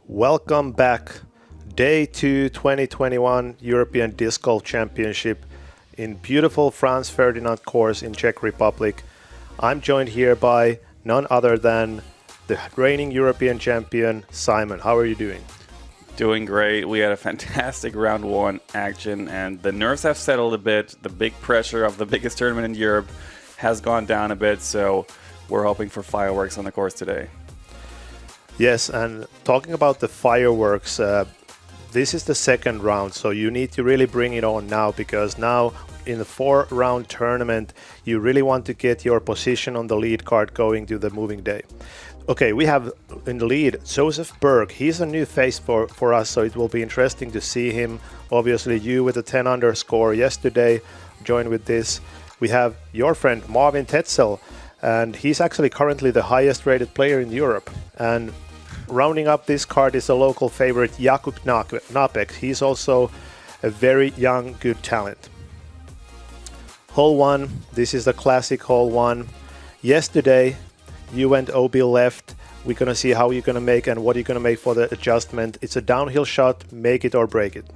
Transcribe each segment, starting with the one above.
Welcome back. Day 2, 2021 European Disc Golf Championship in beautiful Frans Ferdinand course in Czech Republic. I'm joined here by none other than the reigning European champion, Simon. How are you doing? Doing great. We had a fantastic round one action, and the nerves have settled a bit. The big pressure of the biggest tournament in Europe has gone down a bit, so we're hoping for fireworks on the course today. Yes, and talking about the fireworks, this is the second round, so you need to really bring it on now, because now in the 4-round tournament, you really want to get your position on the lead card going to the moving day. Okay, we have in the lead Josef Berg. He's a new face for us, so it will be interesting to see him. Obviously, you with a 10 under score yesterday joined with this. We have your friend Marvin Tetzel, and he's actually currently the highest rated player in Europe. And rounding up this card is a local favorite, Jakub Knápek. He's also a very young, good talent. Hole 1, this is the classic hole 1. Yesterday, you went OB left. We're going to see how you're going to make and what you're going to make for the adjustment. It's a downhill shot, make it or break it.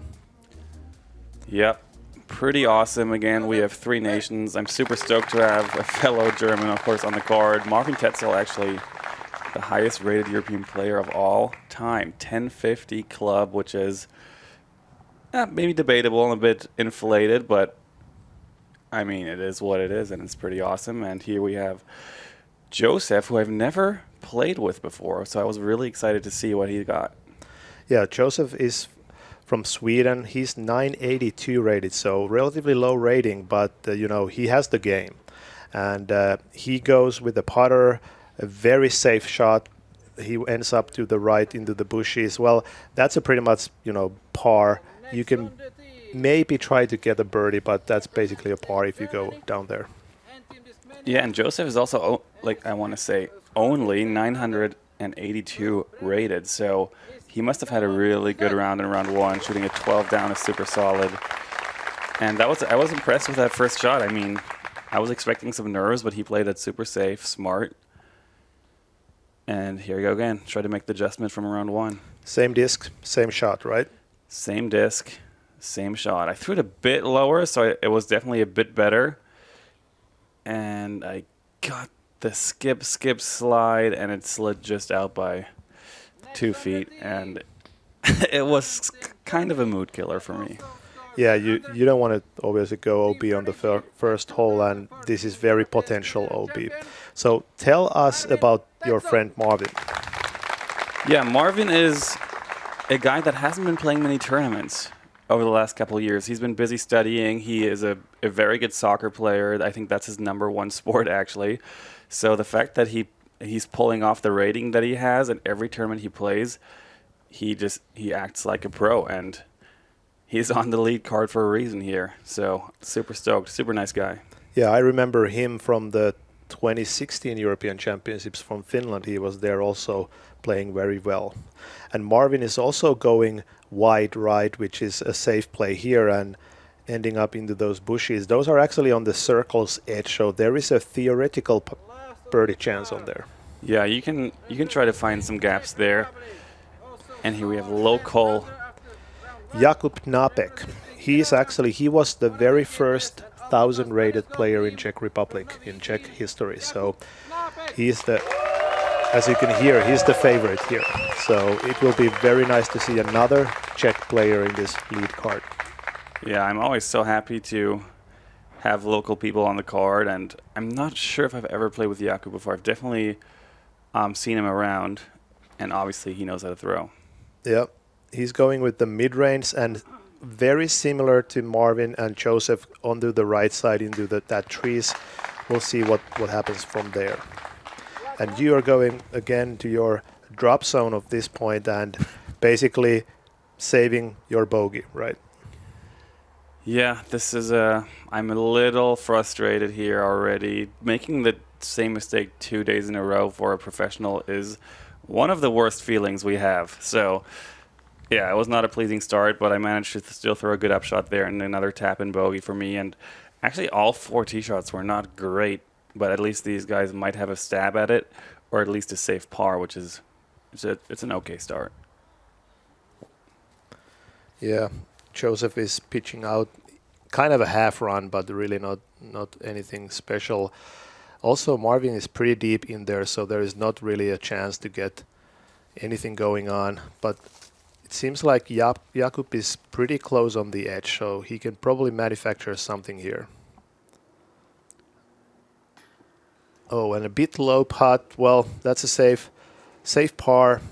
Yep, pretty awesome. Again, we have 3 nations. I'm super stoked to have a fellow German, of course, on the card. Marvin Tetzel, actually the highest rated European player of all time. 1050 club, which is maybe debatable and a bit inflated, but I mean, it is what it is, and it's pretty awesome. And here we have Josef, who I've never played with before, so I was really excited to see what he got. Yeah, Josef is from Sweden. He's 982 rated, so relatively low rating, but he has the game. And he goes with the putter, a very safe shot. He ends up to the right into the bushes. Well, that's a pretty much, par. You can maybe try to get a birdie, but that's basically a par if you go down there. Yeah, and Josef is also, I want to say, only 982 rated, so he must have had a really good round in round 1. Shooting a 12 down is super solid. And I was impressed with that first shot. I mean, I was expecting some nerves, but he played it super safe, smart. And here we go again. Try to make the adjustment from round 1. Same disc, same shot, right? Same disc, same shot. I threw it a bit lower, so it was definitely a bit better. And I got the skip, slide, and it slid just out by 2 feet. And it was kind of a mood killer for me. Yeah, you don't want to obviously go OB on the first hole, and this is very potential OB. So tell us about your friend Marvin. Yeah, Marvin is a guy that hasn't been playing many tournaments over the last couple of years. He's been busy studying. He is a very good soccer player. I think that's his #1 sport, actually. So the fact that he's pulling off the rating that he has in every tournament he plays, he acts like a pro, and he's on the lead card for a reason here. So super stoked, super nice guy. Yeah, I remember him from the 2016 European Championships from Finland. He was there also playing very well. And Marvin is also going wide right, which is a safe play here, and ending up into those bushes. Those are actually on the circle's edge, so there is a theoretical birdie chance on there. Yeah, you can try to find some gaps there. And here we have local Jakub Knápek. He was the very first 1,000 rated player in Czech Republic in Czech history. So he's as you can hear, he's the favorite here. So it will be very nice to see another Czech player in this lead card. Yeah, I'm always so happy to have local people on the card, and I'm not sure if I've ever played with Jakub before. I've definitely seen him around, and obviously he knows how to throw. Yeah, he's going with the mid-range, and very similar to Marvin and Josef onto the right side into that trees. We'll see what happens from there. And you are going again to your drop zone of this point and basically saving your bogey, right? Yeah, I'm a little frustrated here already. Making the same mistake 2 days in a row for a professional is one of the worst feelings we have. So yeah, it was not a pleasing start, but I managed to still throw a good upshot there and another tap and bogey for me. And actually all 4 tee shots were not great, but at least these guys might have a stab at it, or at least a safe par, which is it's an okay start. Yeah, Josef is pitching out kind of a half run, but really not anything special. Also, Marvin is pretty deep in there, so there is not really a chance to get anything going on. But it seems like Jakub is pretty close on the edge, so he can probably manufacture something here. Oh, and a bit low putt. Well, that's a safe par.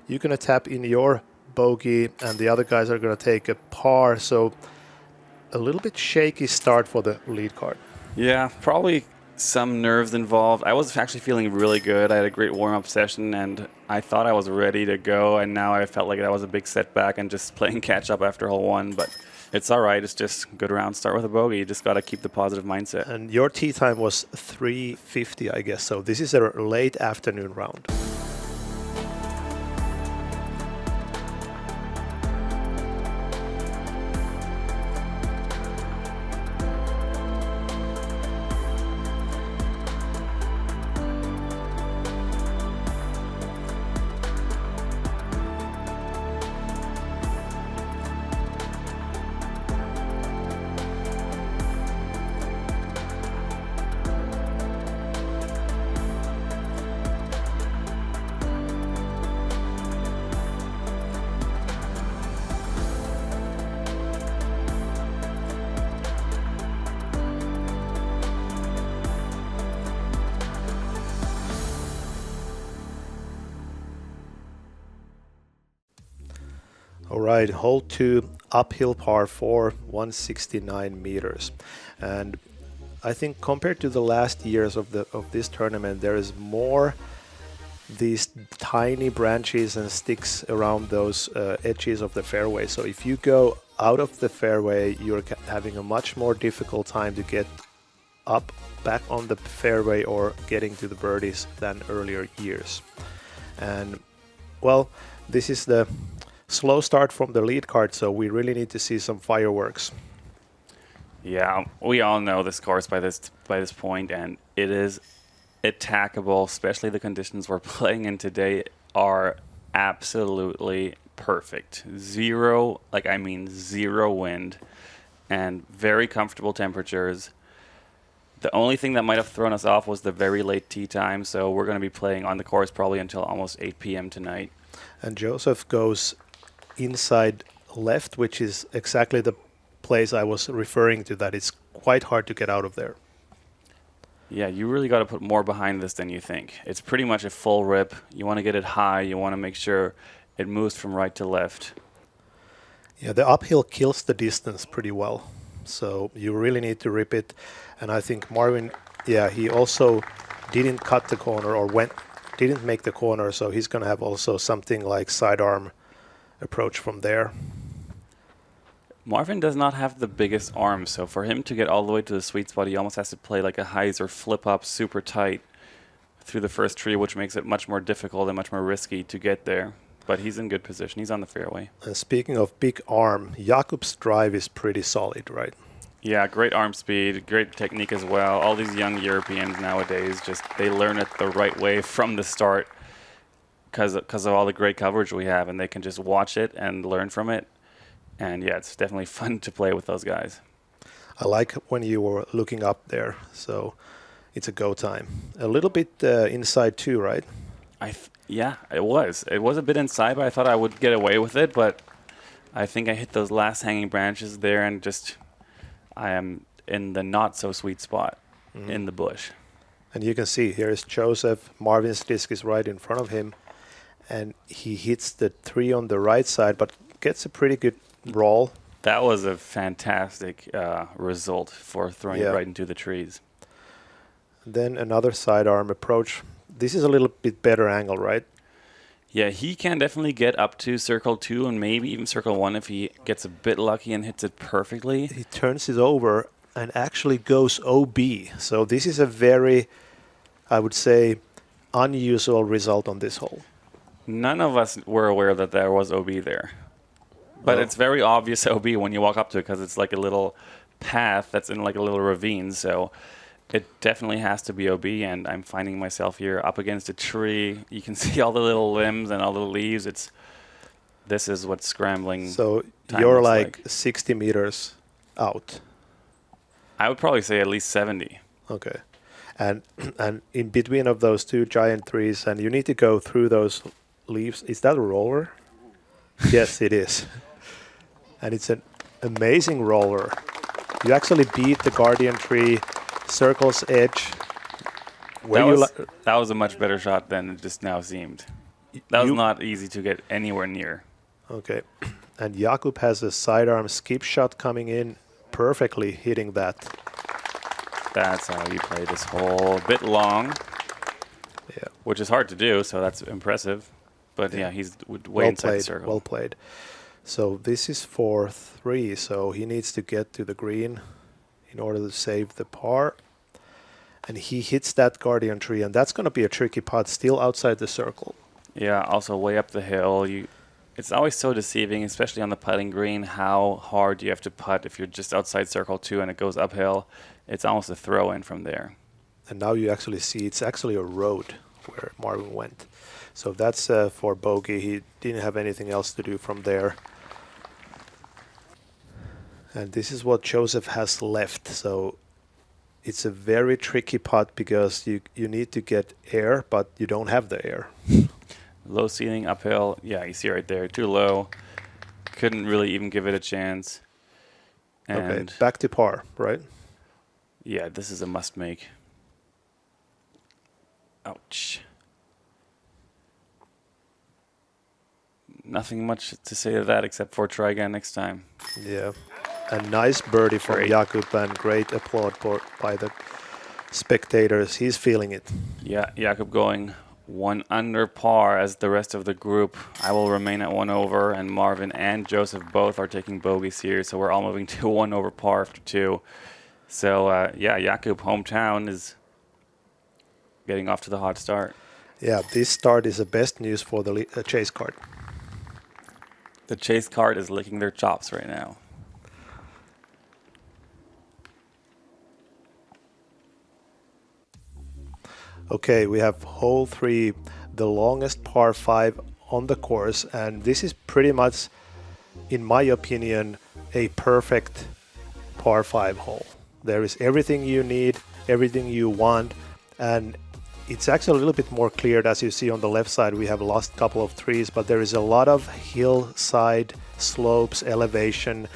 You're going to tap in your bogey, and the other guys are going to take a par. So a little bit shaky start for the lead card. Yeah, probably some nerves involved. I was actually feeling really good. I had a great warm-up session, and I thought I was ready to go, and now I felt like that was a big setback and just playing catch-up after hole one. But it's all right. It's just good round. Start with a bogey. You just got to keep the positive mindset. And your tee time was 3:50, I guess. So this is a late afternoon round. All right, hole 2, uphill par 4, 169 meters. And I think compared to the last years of this tournament, there is more these tiny branches and sticks around those edges of the fairway. So if you go out of the fairway, you're having a much more difficult time to get up back on the fairway or getting to the birdies than earlier years. And well, this is the slow start from the lead card, so we really need to see some fireworks. Yeah, we all know this course by this point, and it is attackable. Especially the conditions we're playing in today are absolutely perfect. Zero wind, and very comfortable temperatures. The only thing that might have thrown us off was the very late tee time, so we're going to be playing on the course probably until almost 8 p.m. tonight. And Josef goes inside left, which is exactly the place I was referring to, that it's quite hard to get out of there. Yeah, you really got to put more behind this than you think. It's pretty much a full rip. You want to get it high. You want to make sure it moves from right to left. Yeah, the uphill kills the distance pretty well. So you really need to rip it. And I think Marvin, he also didn't cut the corner or didn't make the corner. So he's going to have also something like sidearm approach from there. Marvin does not have the biggest arms, so for him to get all the way to the sweet spot, he almost has to play like a hyzer flip up super tight through the first tree, which makes it much more difficult and much more risky to get there. But he's in good position. He's on the fairway. And speaking of big arm, Jakub's drive is pretty solid, right? Yeah, great arm speed, great technique as well. All these young Europeans nowadays, they learn it the right way from the start because of all the great coverage we have, and they can just watch it and learn from it. And yeah, it's definitely fun to play with those guys. I like when you were looking up there, so it's a go time. A little bit inside too, right? Yeah, it was. It was a bit inside, but I thought I would get away with it. But I think I hit those last hanging branches there, and I am in the not so sweet spot in the bush. And you can see here is Josef. Marvin's disc is right in front of him, and he hits the tree on the right side, but gets a pretty good roll. That was a fantastic result for throwing it right into the trees. Then another sidearm approach. This is a little bit better angle, right? Yeah, he can definitely get up to circle 2 and maybe even circle 1 if he gets a bit lucky and hits it perfectly. He turns it over and actually goes OB. So this is a very, I would say, unusual result on this hole. None of us were aware that there was OB there. But it's very obvious OB when you walk up to it because it's like a little path that's in like a little ravine. So it definitely has to be OB, and I'm finding myself here up against a tree. You can see all the little limbs and all the leaves. It's this is what scrambling. So time you're looks like 60 meters out. I would probably say at least 70. Okay. And and in between of those two giant trees, and you need to go through those leaves. Is that a roller? Yes, it is. And it's an amazing roller. You actually beat the guardian tree, circle's edge. That was a much better shot than it just now seemed. That was not easy to get anywhere near. Okay. And Jakub has a sidearm skip shot coming in, perfectly hitting that. That's how you play this hole. A bit long, Yeah. which is hard to do, so that's impressive. But yeah, he's way inside the circle. Well played. So this is 4-3, so he needs to get to the green in order to save the par. And he hits that guardian tree, and that's going to be a tricky putt, still outside the circle. Yeah, also way up the hill. It's always so deceiving, especially on the putting green, how hard you have to putt if you're just outside circle 2 and it goes uphill. It's almost a throw-in from there. And now you actually see it's actually a road where Marvin went. So that's for bogey. He didn't have anything else to do from there. And this is what Josef has left. So it's a very tricky putt because you need to get air, but you don't have the air. Low ceiling, uphill. Yeah, you see right there, too low. Couldn't really even give it a chance. And Okay, back to par, right? yeah, this is a must-make. Ouch. Nothing much to say to that except for try again next time. Yeah. A nice birdie from Great. Jakub, and great applaud by the spectators. He's feeling it. Yeah, Jakub going 1 under par as the rest of the group. I will remain at 1 over, and Marvin and Josef both are taking bogeys here, so we're all moving to 1 over par after 2. So, yeah, Jakub, hometown, is getting off to the hot start. Yeah, this start is the best news for the chase card. The chase card is licking their chops right now. Okay, we have hole 3, the longest par 5 on the course, and this is pretty much, in my opinion, a perfect par 5 hole. There is everything you need, everything you want, and it's actually a little bit more cleared. As you see on the left side, we have lost a couple of trees, but there is a lot of hillside, slopes, elevation,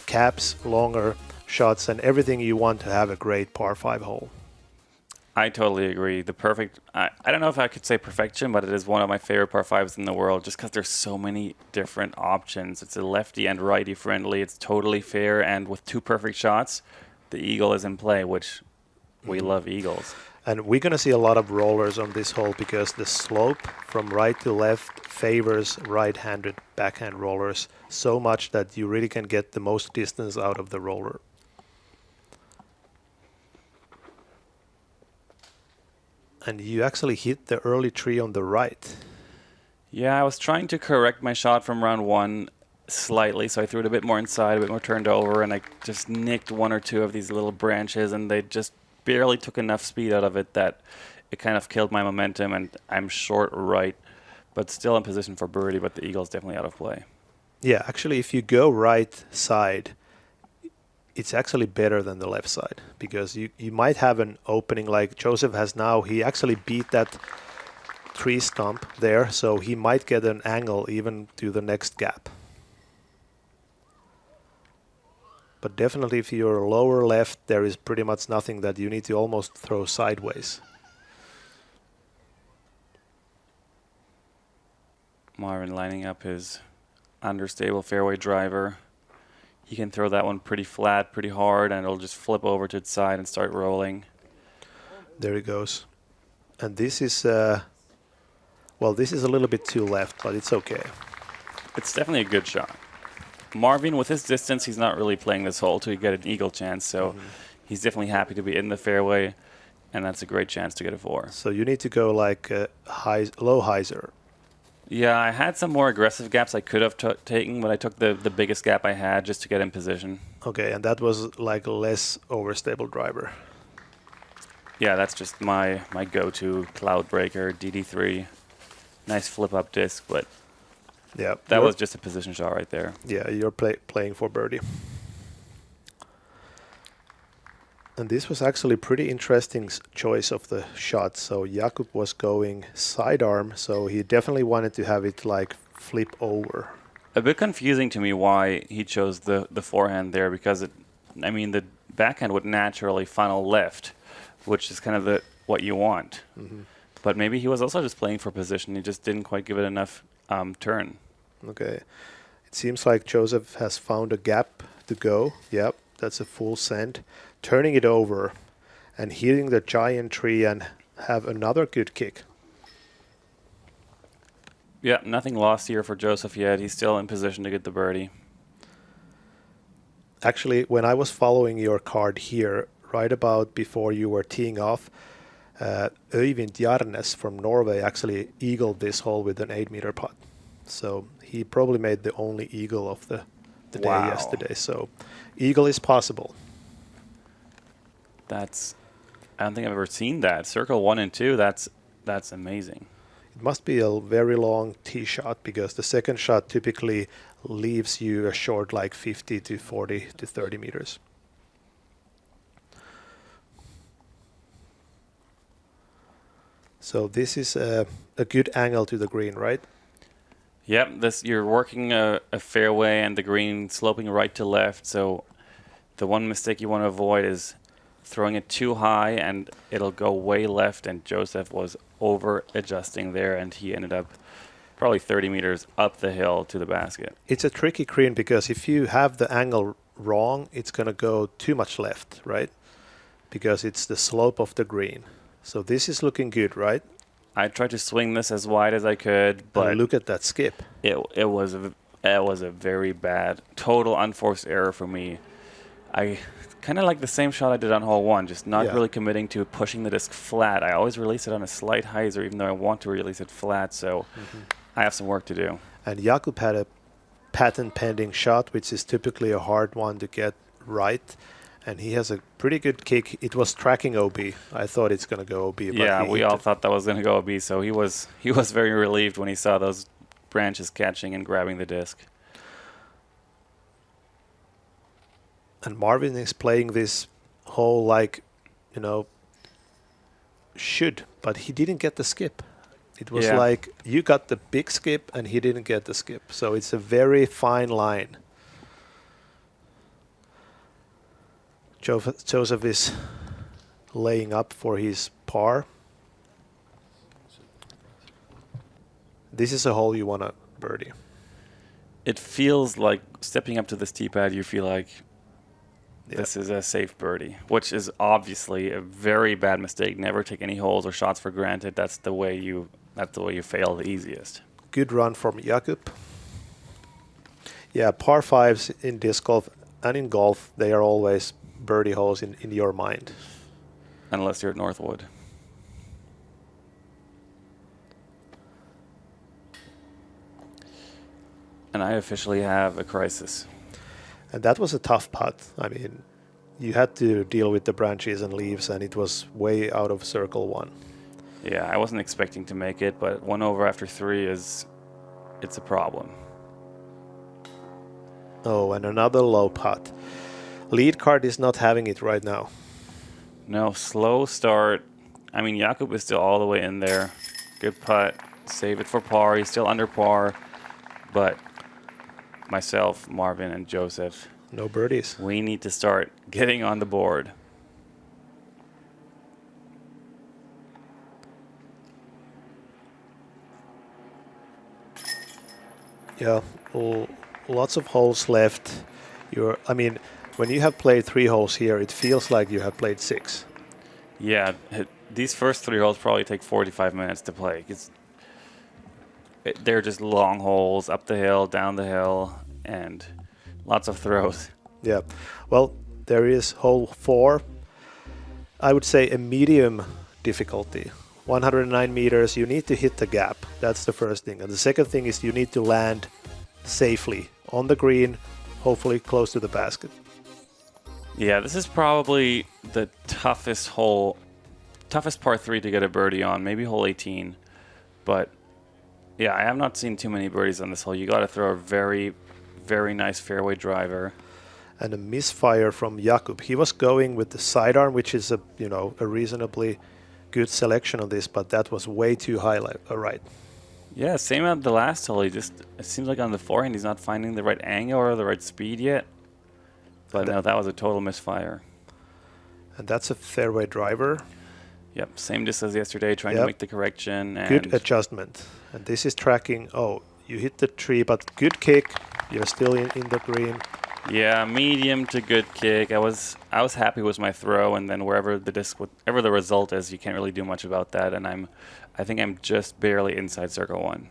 caps, longer shots, and everything you want to have a great par 5 hole. I totally agree. The perfect, I don't know if I could say perfection, but it is one of my favorite par 5s in the world just because there's so many different options. It's a lefty and righty friendly. It's totally fair, and with 2 perfect shots, the eagle is in play, which we love eagles. And we're going to see a lot of rollers on this hole because the slope from right to left favors right-handed backhand rollers so much that you really can get the most distance out of the roller. And you actually hit the early tree on the right. Yeah, I was trying to correct my shot from round 1 slightly, so I threw it a bit more inside, a bit more turned over, and I just nicked 1 or 2 of these little branches, and they just barely took enough speed out of it that it kind of killed my momentum, and I'm short right, but still in position for birdie, but the eagle's definitely out of play. Yeah, actually, if you go right side, it's actually better than the left side because you might have an opening like Josef has now. He actually beat that tree stump there, so he might get an angle even to the next gap. But definitely if you're lower left, there is pretty much nothing that you need to almost throw sideways. Marvin lining up his understable fairway driver. He can throw that one pretty flat, pretty hard, and it'll just flip over to its side and start rolling. There it goes. And this is, well, this is a little bit too left, but it's okay. It's definitely a good shot. Marvin, with his distance, he's not really playing this hole to get an eagle chance, so he's definitely happy to be in the fairway, and that's a great chance to get a 4. So you need to go like low hyzer. Yeah, I had some more aggressive gaps I could have taken, but I took the biggest gap I had just to get in position. Okay, and that was like less overstable driver. Yeah, that's just my go-to cloud breaker, DD3. Nice flip-up disc, but Yeah, That was just a position shot right there. Yeah, you're playing for birdie. And this was actually pretty interesting choice of the shot. So Jakub was going sidearm, so he definitely wanted to have it like flip over. A bit confusing to me why he chose the forehand there, because the backhand would naturally funnel left, which is kind of what you want. Mm-hmm. But maybe he was also just playing for position. He just didn't quite give it enough turn. Okay. It seems like Josef has found a gap to go. Yep, that's a full send. Turning it over and hitting the giant tree and have another good kick. Yeah, nothing lost here for Josef yet. He's still in position to get the birdie. Actually, when I was following your card here, right about before you were teeing off, Øyvind Jarnes from Norway actually eagled this hole with an 8-meter putt. So he probably made the only eagle of the day yesterday. So eagle is possible. I don't think I've ever seen that. Circle 1 and 2, that's amazing. It must be a very long tee shot, because the second shot typically leaves you a short like 50 to 40 to 30 meters. So this is a good angle to the green, right? Yep, you're working a fairway and the green sloping right to left. So the one mistake you want to avoid is throwing it too high and it'll go way left. And Josef was over adjusting there, and he ended up probably 30 meters up the hill to the basket. It's a tricky green, because if you have the angle wrong, it's going to go too much left, right? Because it's the slope of the green. So this is looking good, right? I tried to swing this as wide as I could, but and look at that skip. It was a very bad, total unforced error for me. I kind of like the same shot I did on hole 1, just not really committing to pushing the disc flat. I always release it on a slight hyzer, even though I want to release it flat. So I have some work to do. And Jakub had a patent pending shot, which is typically a hard one to get right. And he has a pretty good kick. It was tracking OB. I thought it's going to go OB. But yeah, we all thought that was going to go OB. So he was very relieved when he saw those branches catching and grabbing the disc. And Marvin is playing this hole like, should, but he didn't get the skip. It was like you got the big skip and he didn't get the skip. So it's a very fine line. Josef is laying up for his par. This is a hole you want to birdie. It feels like stepping up to this tee pad, you feel like this is a safe birdie, which is obviously a very bad mistake. Never take any holes or shots for granted. That's the way you fail the easiest. Good run from Jakub. Yeah, par 5s in disc golf and in golf, they are always birdie holes in your mind. Unless you're at Northwood. And I officially have a crisis. And that was a tough putt. I mean, you had to deal with the branches and leaves, and it was way out of circle 1. Yeah, I wasn't expecting to make it, but 1 over after 3 it's a problem. Oh, and another low putt. Lead card is not having it right now. No, slow start. I mean, Jakub is still all the way in there. Good putt. Save it for par. He's still under par. But myself, Marvin, and Josef, no birdies. We need to start getting on the board. Yeah, lots of holes left. When you have played 3 holes here, it feels like you have played 6. Yeah, these first 3 holes probably take 45 minutes to play. They're just long holes, up the hill, down the hill, and lots of throws. Yeah, well, there is hole 4. I would say a medium difficulty. 109 meters, you need to hit the gap. That's the first thing. And the second thing is you need to land safely on the green, hopefully close to the basket. Yeah, this is probably the toughest par 3 to get a birdie on, maybe hole 18. But Yeah, I have not seen too many birdies on this hole. You got to throw a very, very nice fairway driver. And a misfire from Jakub. He was going with the sidearm, which is a reasonably good selection on this, but that was way too high, right? Yeah, same at the last hole. It seems like on the forehand he's not finding the right angle or the right speed yet. But no, that was a total misfire. And that's a fairway driver. Yep, same distance as yesterday, trying to make the correction. And good adjustment. And this is tracking. Oh, you hit the tree, but good kick. You're still in the green. Yeah, medium to good kick. I was happy with my throw, and then whatever the result is, you can't really do much about that. And I think I'm just barely inside circle one.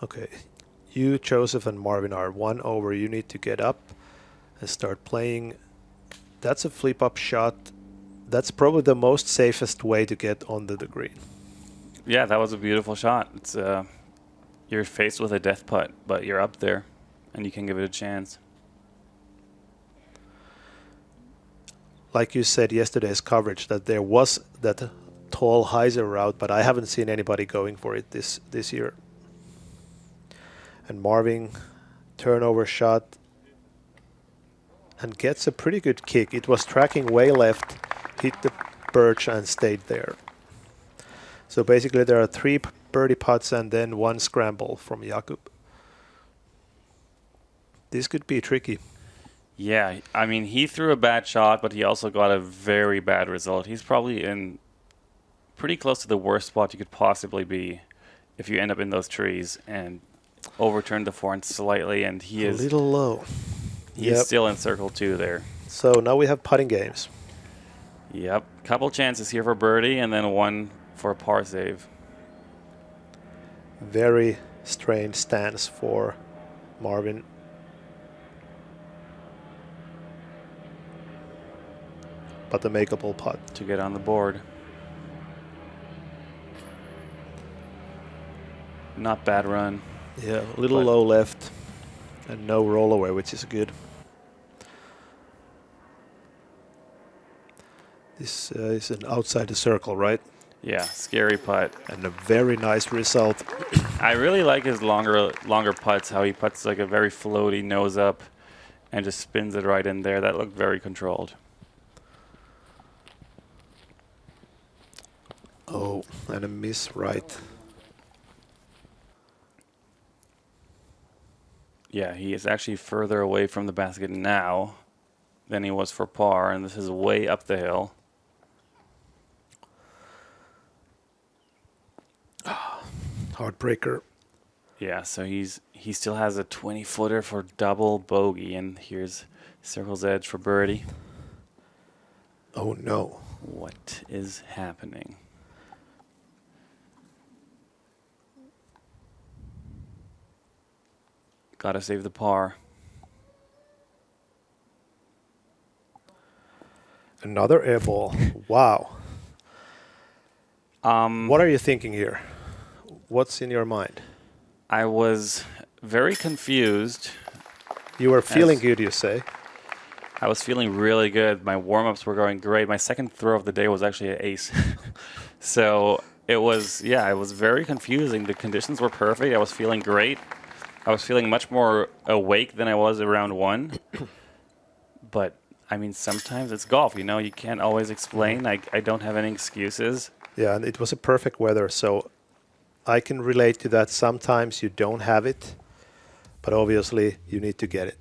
Okay, you, Josef, and Marvin are 1 over. You need to get up and start playing. That's a flip-up shot. That's probably the most safest way to get onto the green. Yeah, that was a beautiful shot. It's you're faced with a death putt, but you're up there, and you can give it a chance. Like you said yesterday's coverage, that there was that tall hyzer route, but I haven't seen anybody going for it this year. And Marvin, turnover shot, and gets a pretty good kick. It was tracking way left, hit the birch and stayed there. So basically there are 3 birdie putts and then 1 scramble from Jakub. This could be tricky. Yeah, I mean, he threw a bad shot, but he also got a very bad result. He's probably in pretty close to the worst spot you could possibly be if you end up in those trees, and overturned the forehand slightly, and he is a little low. He's still in circle 2 there. So now we have putting games. Yep, couple chances here for birdie, and then 1 for a par save. Very strange stance for Marvin. But the makeable putt to get on the board. Not bad run. Yeah, a little low left and no rollaway, which is good. This is an outside the circle, right? Yeah, scary putt. And a very nice result. I really like his longer putts, how he puts like a very floaty nose up and just spins it right in there. That looked very controlled. Oh, and a miss right. Yeah, he is actually further away from the basket now than he was for par, and this is way up the hill. Heartbreaker. Yeah, so he still has a 20-footer for double bogey, and here's circle's edge for birdie. Oh no. What is happening? Gotta save the par. Another air ball. Wow. What are you thinking here? What's in your mind? I was very confused. You were feeling good, you say? I was feeling really good. My warm-ups were going great. My second throw of the day was actually an ace. So it was very confusing. The conditions were perfect. I was feeling great. I was feeling much more awake than I was around 1. But, I mean, sometimes it's golf, you know. You can't always explain. I don't have any excuses. Yeah, and it was a perfect weather, so I can relate to that. Sometimes you don't have it, but obviously you need to get it.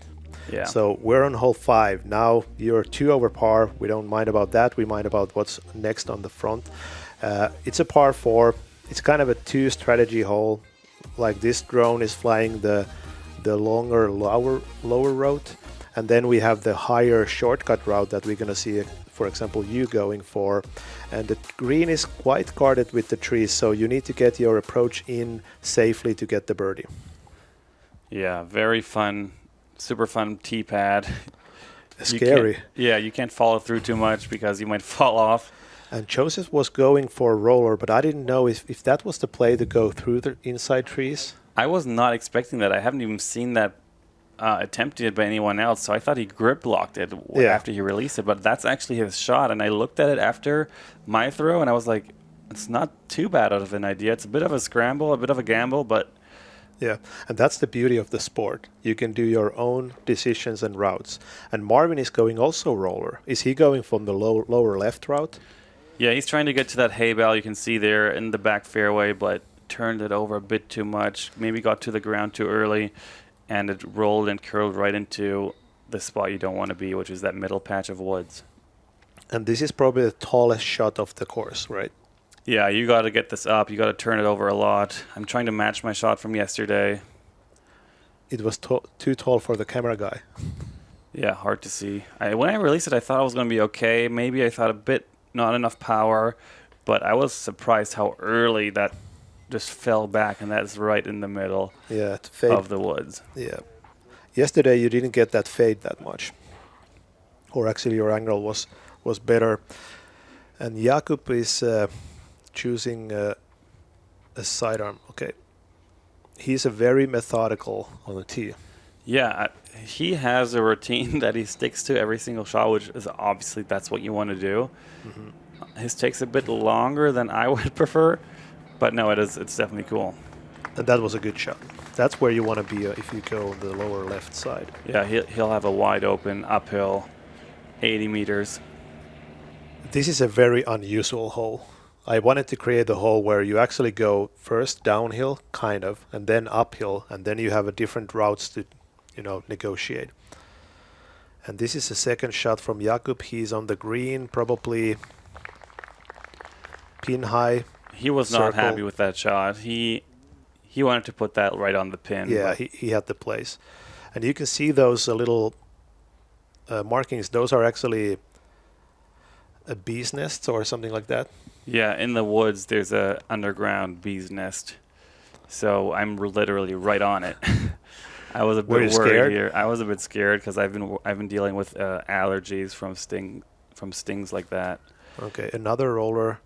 Yeah. So we're on hole 5. Now you're 2 over par. We don't mind about that. We mind about what's next on the front. It's a par 4. It's kind of a 2 strategy hole. Like this drone is flying the longer, lower route. And then we have the higher shortcut route that we're going to see, for example, you going for. And the green is quite guarded with the trees, so you need to get your approach in safely to get the birdie. Yeah, very fun, super fun tee pad. Scary. You can't follow through too much because you might fall off. And Josef was going for a roller, but I didn't know if that was the play to go through the inside trees. I was not expecting that. I haven't even seen that attempted it by anyone else, so I thought he grip blocked it Yeah. after he released it, but that's actually his shot. And I looked at it after my throw, and I was like, it's not too bad out of an idea. It's a bit of a scramble, a bit of a gamble, but Yeah, and that's the beauty of the sport. You can do your own decisions and routes. And Marvin is going also roller. Is he going from the lower left route? yeah, he's trying to get to that hay bale you can see there in the back fairway, but turned it over a bit too much, maybe got to the ground too early, and it rolled and curled right into the spot you don't want to be, which is that middle patch of woods. And this is probably the tallest shot of the course, right? Yeah, you got to get this up. You got to turn it over a lot. I'm trying to match my shot from yesterday. It was too tall for the camera guy. Yeah, hard to see. When I released it, I thought I was going to be okay. Maybe I thought a bit not enough power, but I was surprised how early that just fell back, and that's right in the middle of the woods. Yeah. Yesterday you didn't get that fade that much. Or actually your angle was better. And Jakub is choosing a sidearm. Okay. He's a very methodical on the tee. Yeah, he has a routine that he sticks to every single shot, which is obviously that's what you want to do. Mm-hmm. His takes a bit longer than I would prefer, but no, it's definitely cool. And that was a good shot. That's where you want to be if you go on the lower left side. Yeah, he'll have a wide open uphill, 80 meters. This is a very unusual hole. I wanted to create a hole where you actually go first downhill, kind of, and then uphill, and then you have a different routes to, negotiate. And this is the second shot from Jakub. He's on the green, probably pin high. He was not happy with that shot. He wanted to put that right on the pin. Yeah, he had the place. And you can see those little markings. Those are actually a bee's nest or something like that. Yeah, in the woods, there's a underground bee's nest. So I'm literally right on it. I was a bit worried scared? here. I was a bit scared because I've been dealing with allergies from stings like that. Okay, another roller.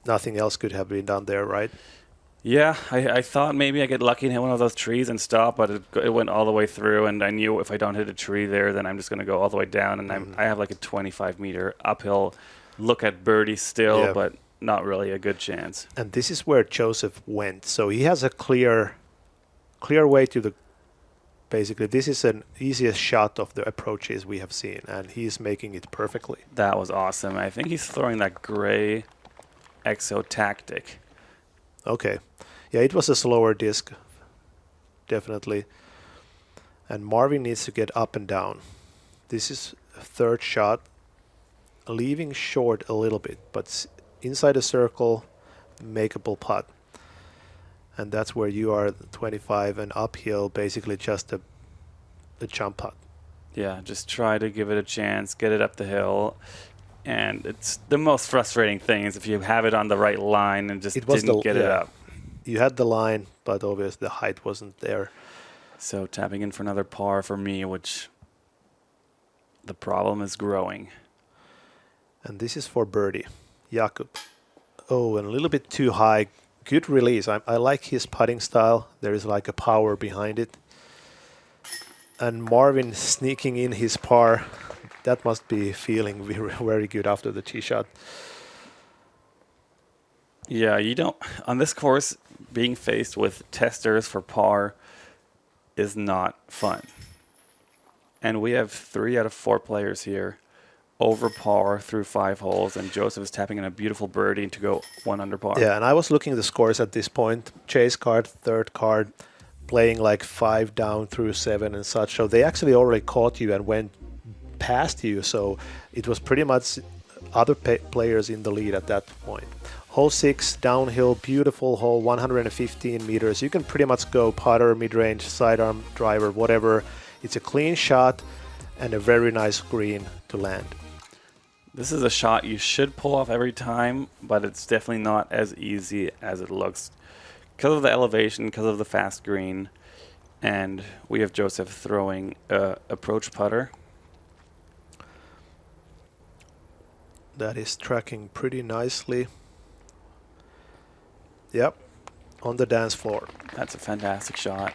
Nothing else could have been done there, right? Yeah, I thought maybe I get lucky and hit one of those trees and stop, but it went all the way through, and I knew if I don't hit a tree there, then I'm just going to go all the way down, and I have like a 25-meter uphill look at birdie still, but not really a good chance. And this is where Josef went. So he has a clear way to the... Basically, this is an easiest shot of the approaches we have seen, and he's making it perfectly. That was awesome. I think he's throwing that gray exo tactic. Okay. Yeah, it was a slower disc, definitely. And Marvin needs to get up and down. This is a third shot, leaving short a little bit, but inside the circle, makeable putt. And that's where you are, 25 and uphill, basically just a jump putt. Yeah, just try to give it a chance, get it up the hill. And it's the most frustrating thing is if you have it on the right line and just didn't get it up. You had the line, but obviously the height wasn't there. So tapping in for another par for me, which the problem is growing. And this is for birdie. Jakub. Oh, and a little bit too high. Good release. I like his putting style. There is like a power behind it. And Marvin sneaking in his par. That must be feeling very, very good after the tee shot. Yeah, you don't... On this course, being faced with testers for par is not fun. And we have 3 out of 4 players here over par through 5 holes, and Josef is tapping in a beautiful birdie to go 1 under par. Yeah, and I was looking at the scores at this point. Chase card, third card, playing like 5 down through 7 and such. So they actually already caught you and went past you. So it was pretty much other players in the lead at that point. Hole 6, downhill, beautiful hole, 115 meters. You can pretty much go putter, mid-range, sidearm, driver, whatever. It's a clean shot and a very nice green to land. This is a shot you should pull off every time, but it's definitely not as easy as it looks because of the elevation, because of the fast green. And we have Josef throwing approach putter. That is tracking pretty nicely. Yep, on the dance floor. That's a fantastic shot.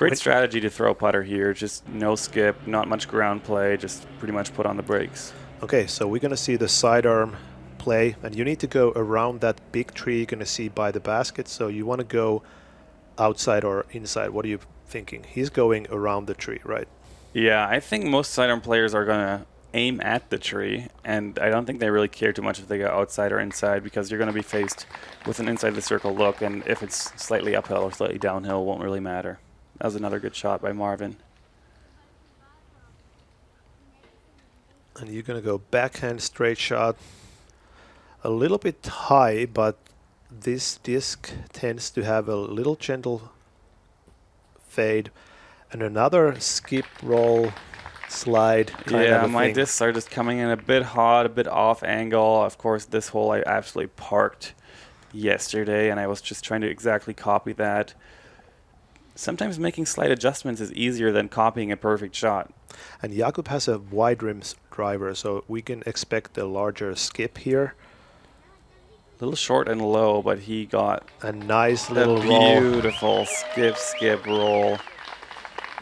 Great strategy to throw putter here. Just no skip, not much ground play, just pretty much put on the brakes. Okay, so we're going to see the sidearm play, and you need to go around that big tree you're going to see by the basket. So you want to go outside or inside. What are you thinking? He's going around the tree, right? Yeah, I think most sidearm players are going to aim at the tree, and I don't think they really care too much if they go outside or inside, because you're going to be faced with an inside the circle look, and if it's slightly uphill or slightly downhill, it won't really matter. That was another good shot by Marvin. And you're going to go backhand straight shot. A little bit high, but this disc tends to have a little gentle fade. And another skip, roll, slide kind of a Yeah, my thing. discs are just coming in a bit hot, a bit off angle. Of course, this hole I absolutely parked yesterday, and I was just trying to exactly copy that. Sometimes making slight adjustments is easier than copying a perfect shot. And Jakub has a wide rim driver, so we can expect a larger skip here. A little short and low, but he got A nice a little roll. beautiful skip, roll.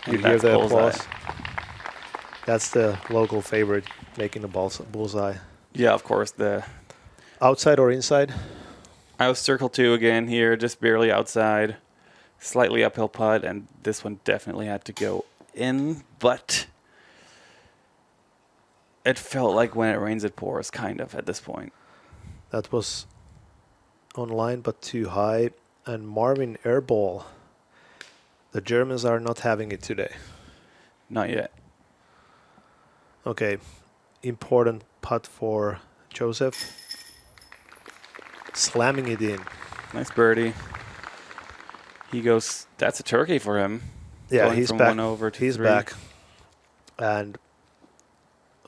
You And hear that's the bullseye. applause? That's the local favorite, making the bullseye. Yeah, of course. Outside or inside? I was circle 2 again here, just barely outside. Slightly uphill putt, and this one definitely had to go in, but it felt like when it rains it pours, kind of, at this point. That was online, but too high. And Marvin airball. The Germans are not having it today. Not yet. Okay, important putt for Josef. Slamming it in. Nice birdie. He goes, that's a turkey for him. Yeah, Going he's from back. 1 over to He's 3. back. And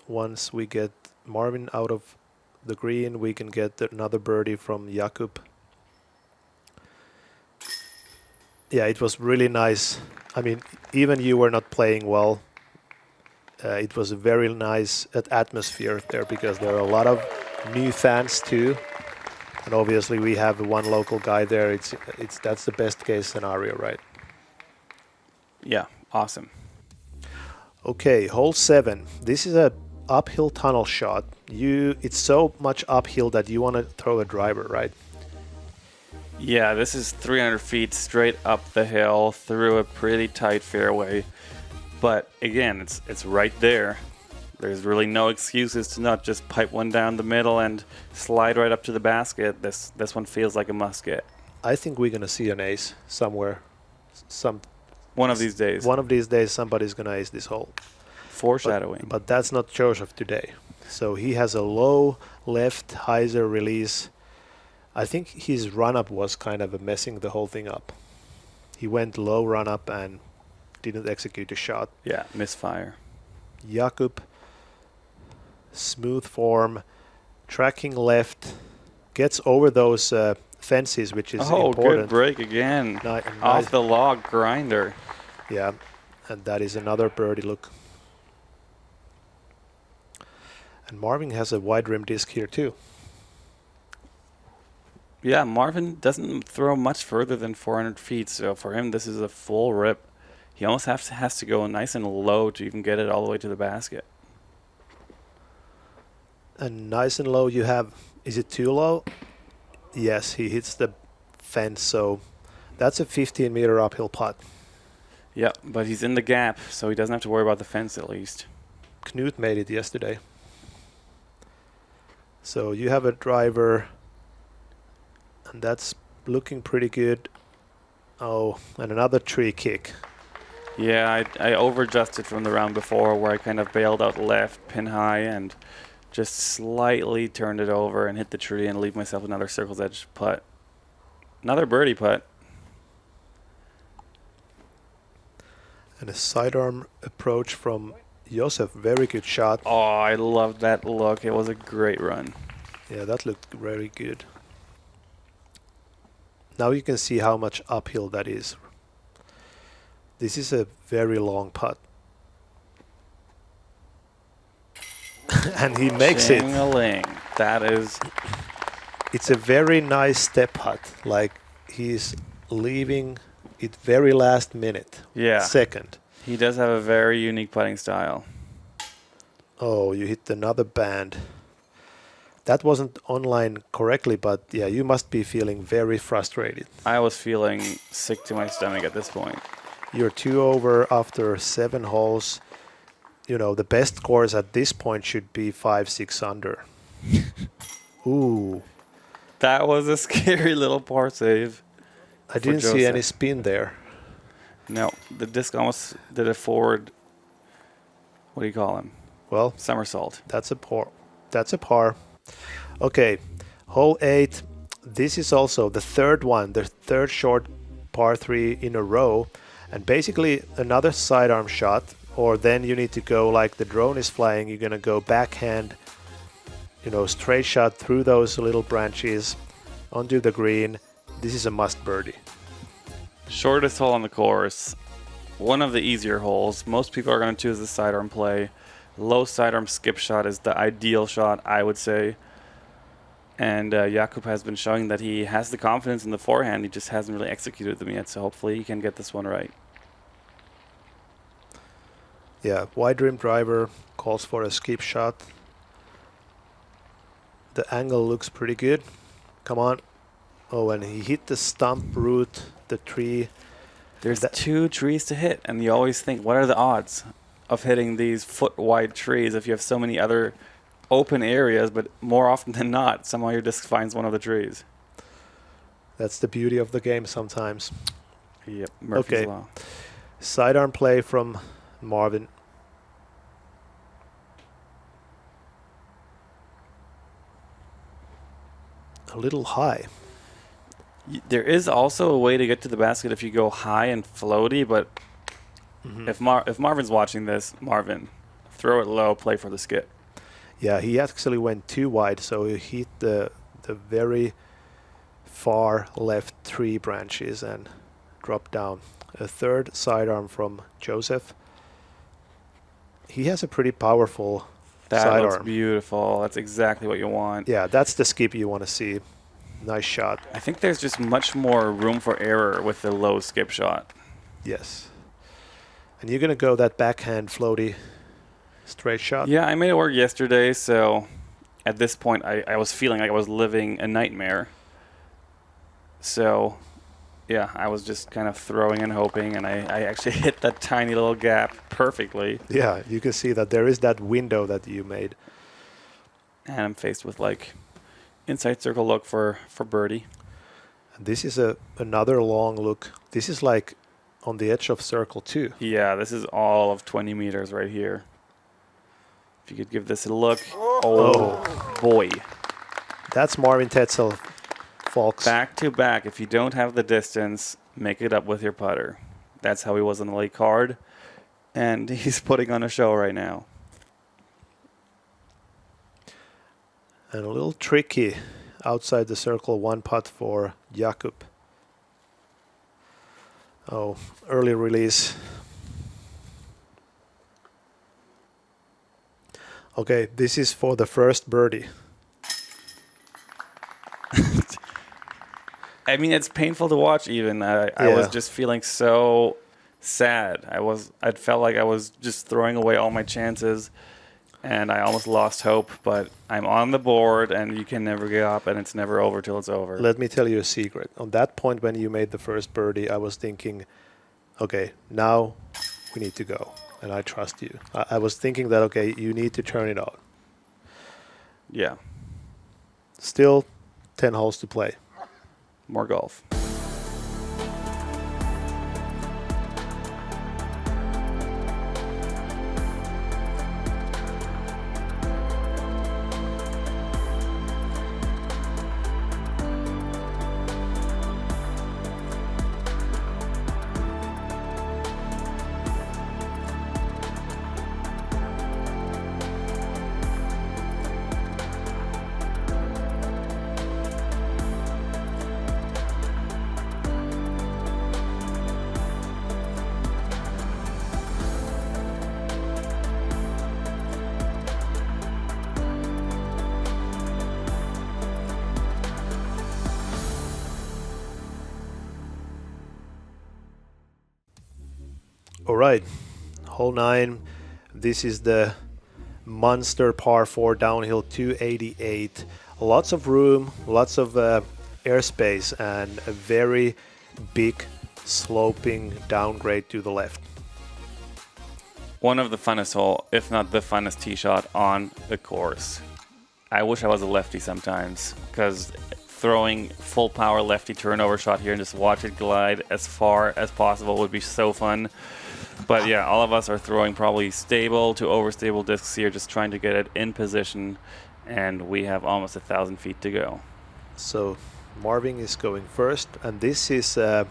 once we get Marvin out of the green, we can get another birdie from Jakub. Yeah, it was really nice. I mean, even you were not playing well. It was a very nice atmosphere there, because there are a lot of new fans too. And obviously we have one local guy there. That's the best case scenario, right? Yeah, awesome. Okay, hole 7. This is a uphill tunnel shot. It's so much uphill that you want to throw a driver, right? Yeah, this is 300 feet straight up the hill through a pretty tight fairway. But again, it's right there. There's really no excuses to not just pipe one down the middle and slide right up to the basket. This one feels like a must get. I think we're going to see an ace somewhere. One of these days. One of these days somebody's going to ace this hole. Foreshadowing. But that's not Josef today. So he has a low left hyzer release. I think his run-up was kind of messing the whole thing up. He went low run-up and didn't execute a shot. Yeah, misfire. Jakub, smooth form, tracking left, gets over those fences, which is important. Good break again. Off the log grinder. Yeah, and that is another birdie look. And Marvin has a wide rim disc here too. Yeah, Marvin doesn't throw much further than 400 feet, so for him this is a full rip. He almost has to go nice and low to even get it all the way to the basket. And nice and low you have, is it too low? Yes, he hits the fence, so that's a 15-meter uphill putt. Yeah, but he's in the gap, so he doesn't have to worry about the fence at least. Knut made it yesterday. So you have a driver, and that's looking pretty good. Oh, and another tree kick. Yeah, I over-adjusted from the round before where I kind of bailed out left, pin high, and just slightly turned it over and hit the tree and leave myself another circle's edge putt. Another birdie putt. And a sidearm approach from Josef. Very good shot. Oh, I loved that look. It was a great run. Yeah, that looked very good. Now you can see how much uphill that is. This is a very long putt. And he makes it. Ching-a-ling. That is... It's a very nice step putt. Like he's leaving it very last minute. Yeah. Second. He does have a very unique putting style. Oh, you hit another band. That wasn't online correctly, but yeah, you must be feeling very frustrated. I was feeling sick to my stomach at this point. You're 2 over after 7 holes. You know, the best scores at this point should be 5, 6 under. Ooh. That was a scary little par save. I didn't see any spin there. No, the disc almost did a forward, what do you call him? Well, Somersault. that's a par. That's a par. Okay, hole 8. This is also the third one, the third short par 3 in a row. And basically another sidearm shot, or then you need to go like the drone is flying. You're going to go backhand, you know, straight shot through those little branches onto the green. This is a must birdie. Shortest hole on the course. One of the easier holes. Most people are going to choose the sidearm play. Low sidearm skip shot is the ideal shot, I would say. And Jakub has been showing that he has the confidence in the forehand. He just hasn't really executed them yet. So hopefully he can get this one right. Yeah, wide rim driver calls for a skip shot. The angle looks pretty good. Come on. Oh, and he hit the stump root, the tree. There's 2 trees to hit, and you always think, what are the odds of hitting these foot-wide trees if you have so many other open areas, but more often than not, somehow your disc finds one of the trees. That's the beauty of the game sometimes. Yep, Murphy's Law. Sidearm play from Marvin. A little high. There is also a way to get to the basket if you go high and floaty, but if Marvin's watching this, Marvin, throw it low, play for the skip. Yeah, he actually went too wide, so he hit the very far left tree branches and dropped down. A third sidearm from Josef. He has a pretty powerful sidearm. That looks beautiful. That's exactly what you want. Yeah, that's the skip you want to see. Nice shot. I think there's just much more room for error with the low skip shot. Yes. And you're going to go that backhand floaty straight shot? Yeah, I made it work yesterday, so at this point I was feeling like I was living a nightmare. So, yeah, I was just kind of throwing and hoping, and I actually hit that tiny little gap perfectly. Yeah, you can see that there is that window that you made. And I'm faced with, like, inside circle look for birdie. And this is another long look. This is like on the edge of circle 2. Yeah, this is all of 20 meters right here. If you could give this a look. Oh. Boy. That's Marvin Tetzel, folks. Back to back. If you don't have the distance, make it up with your putter. That's how he was on the lead card. And he's putting on a show right now. And a little tricky outside the circle 1 putt for Jakub. Oh, early release. Okay, this is for the first birdie. I mean, it's painful to watch even. I was just feeling so sad. I felt like I was just throwing away all my chances. And I almost lost hope, but I'm on the board, and you can never give up, and it's never over till it's over. Let me tell you a secret. On that point when you made the first birdie, I was thinking, okay, now we need to go, and I trust you. I was thinking that, okay, you need to turn it on. Yeah. Still 10 holes to play. More golf. All right, hole 9. This is the monster par 4 downhill 288. Lots of room, lots of airspace, and a very big sloping downgrade to the left. One of the funnest hole, if not the funnest tee shot on the course. I wish I was a lefty sometimes, because throwing full power lefty turnover shot here and just watch it glide as far as possible would be so fun. But yeah, all of us are throwing probably stable to overstable discs here, just trying to get it in position, and we have almost 1,000 feet to go. So Marvin is going first, and this is, I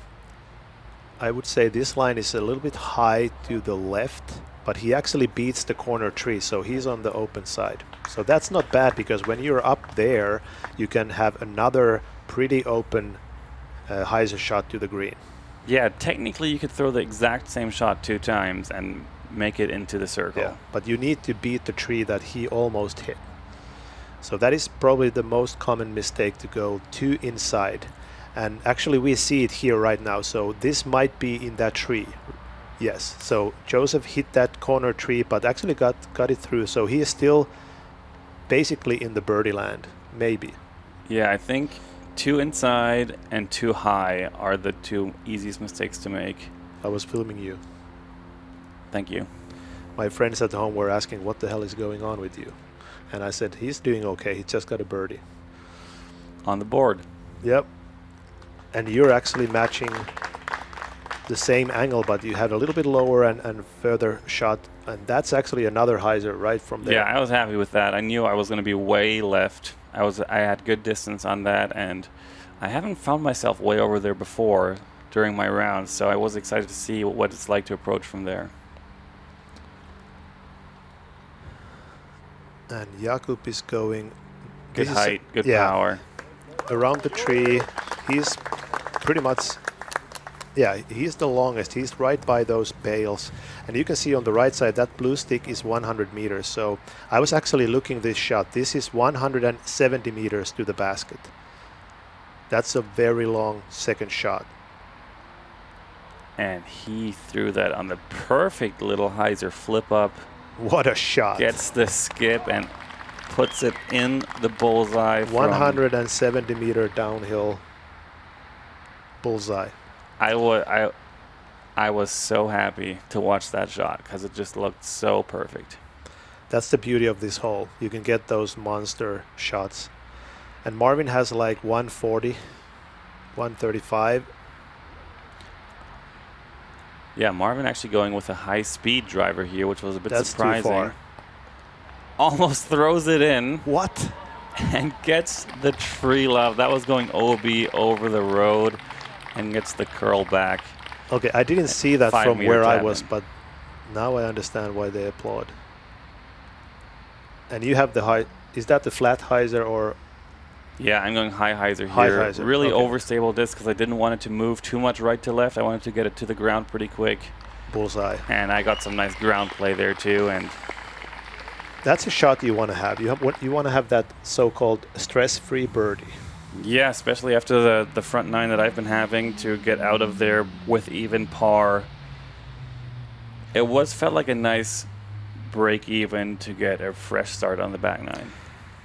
would say this line is a little bit high to the left, but he actually beats the corner tree, so he's on the open side. So that's not bad, because when you're up there, you can have another pretty open hyzer shot to the green. Yeah, technically you could throw the exact same shot 2 times and make it into the circle. Yeah, but you need to beat the tree that he almost hit. So that is probably the most common mistake, to go too inside. And actually we see it here right now, so this might be in that tree. Yes, so Josef hit that corner tree, but actually got it through, so he is still basically in the birdie land, maybe. Yeah, I think 2 inside and 2 high are the 2 easiest mistakes to make. I was filming you. Thank you. My friends at home were asking what the hell is going on with you. And I said, he's doing okay, he just got a birdie. On the board. Yep. And you're actually matching the same angle, but you had a little bit lower and further shot. And that's actually another hyzer right from there. Yeah, I was happy with that. I knew I was going to be way left. I had good distance on that, and I haven't found myself way over there before during my rounds, so I was excited to see what it's like to approach from there. And Jakub is going... Good height, good power. Around the tree. He's pretty much... Yeah, he's the longest. He's right by those bales. And you can see on the right side that blue stick is 100 meters. So I was actually looking this shot. This is 170 meters to the basket. That's a very long second shot. And he threw that on the perfect little hyzer flip up. What a shot. Gets the skip and puts it in the bullseye. 170 meter downhill bullseye. I was so happy to watch that shot because it just looked so perfect. That's the beauty of this hole. You can get those monster shots. And Marvin has like 140, 135. Yeah, Marvin actually going with a high-speed driver here, which was a bit surprising. Too far. Almost throws it in. What? And gets the tree love. That was going OB over the road and gets the curl back. Okay, I didn't see that from where I was, in. but now I understand why they applaud. And you have the high, is that the flat hyzer or? Yeah, I'm going high hyzer here. High hyzer, really okay. overstable disc because I didn't want it to move too much right to left. I wanted to get it to the ground pretty quick. Bullseye. And I got some nice ground play there too. And that's a shot you want to have. You want to have that so-called stress-free birdie. Yeah, especially after the front 9 that I've been having, to get out of there with even par. It felt like a nice break even to get a fresh start on the back 9.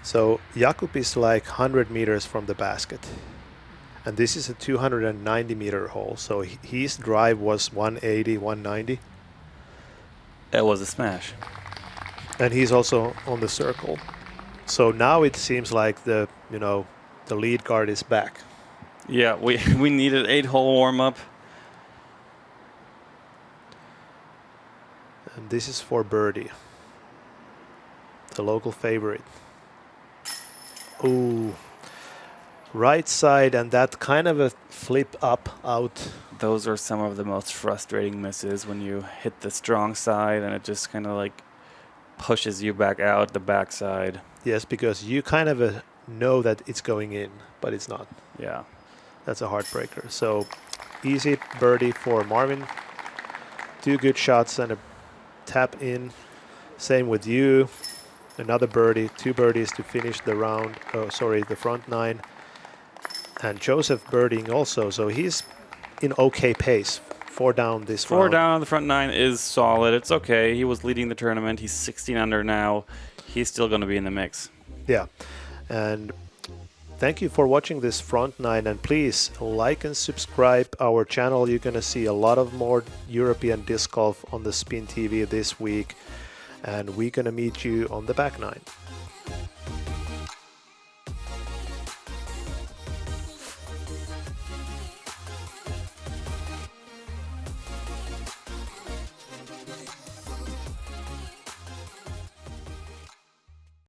So Jakub is like 100 meters from the basket. And this is a 290 meter hole. So his drive was 180, 190. It was a smash. And he's also on the circle. So now it seems like the lead card is back. Yeah, we needed 8-hole warm-up. And this is for birdie. The local favorite. Ooh. Right side, and that kind of a flip up out. Those are some of the most frustrating misses when you hit the strong side and it just kind of like pushes you back out the backside. Yes, because you kind of know that it's going in, but it's not. Yeah. That's a heartbreaker. So easy birdie for Marvin. 2 good shots and a tap in. Same with you. Another birdie, 2 birdies to finish the round. Oh, sorry, the front 9. And Josef birdieing also, so he's in okay pace 4 down this 4 round. down on the front 9 is solid. It's okay. He was leading the tournament. He's 16 under now. He's still going to be in the mix. Yeah. And thank you for watching this front 9, and please like and subscribe our channel. You're going to see a lot of more European disc golf on the Spintv this week, and we're going to meet you on the back 9.